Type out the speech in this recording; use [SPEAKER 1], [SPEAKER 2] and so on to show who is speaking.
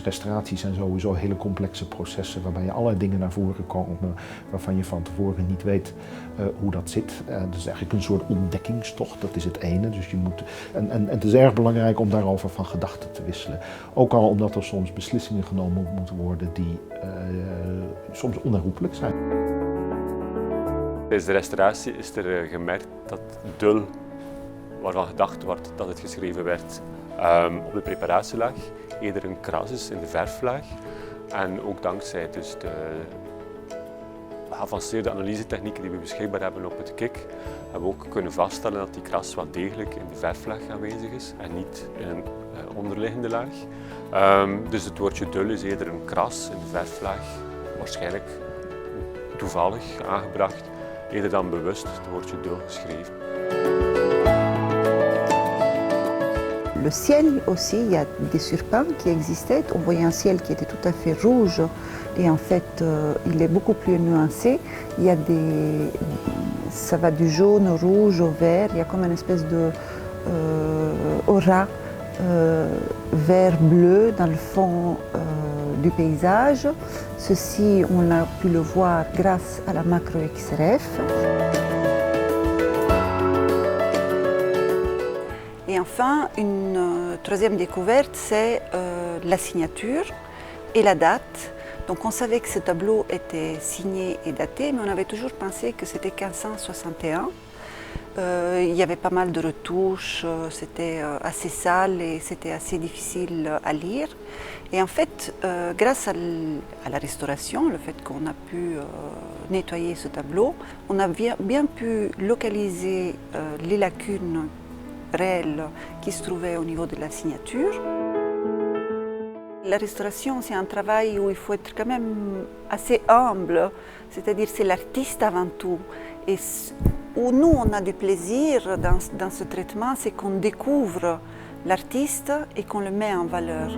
[SPEAKER 1] restauraties zijn sowieso hele complexe processen waarbij je allerlei dingen naar voren komen waarvan je van tevoren niet weet hoe dat zit. Dat is eigenlijk een soort ontdekkingstocht, dat is het ene. Dus je moet, en het is erg belangrijk om daarover van gedachten te wisselen. Ook al omdat er soms beslissingen genomen moeten worden die soms onherroepelijk zijn.
[SPEAKER 2] Tijdens de restauratie is er gemerkt dat dul, waarvan gedacht wordt dat het geschreven werd op de preparatielaag, eerder een kras is in de verflaag. En ook dankzij dus de geavanceerde analysetechnieken die we beschikbaar hebben op het KIK, hebben we ook kunnen vaststellen dat die kras wel degelijk in de verflaag aanwezig is en niet in een onderliggende laag. Dus het woordje dul is eerder een kras in de verflaag, waarschijnlijk toevallig aangebracht, eerder dan bewust het woordje dul geschreven.
[SPEAKER 3] Le ciel aussi, il y a des surpins qui existaient. On voyait un ciel qui était tout à fait rouge et en fait il est beaucoup plus nuancé. Il y a ça va du jaune au rouge au vert. Il y a comme une espèce de aura vert-bleu dans le fond du paysage. Ceci, on a pu le voir grâce à la macro XRF. Et enfin, une troisième découverte, c'est la signature et la date. Donc on savait que ce tableau était signé et daté, mais on avait toujours pensé que c'était 1561. Il y avait pas mal de retouches, c'était assez sale et c'était assez difficile à lire. Et en fait, grâce à la restauration, le fait qu'on a pu nettoyer ce tableau, on a bien pu localiser les lacunes réelles qui se trouvaient au niveau de la signature. La restauration, c'est un travail où il faut être quand même assez humble, c'est-à-dire c'est l'artiste avant tout. Et où nous, on a du plaisir dans ce traitement, c'est qu'on découvre l'artiste et qu'on le met en valeur.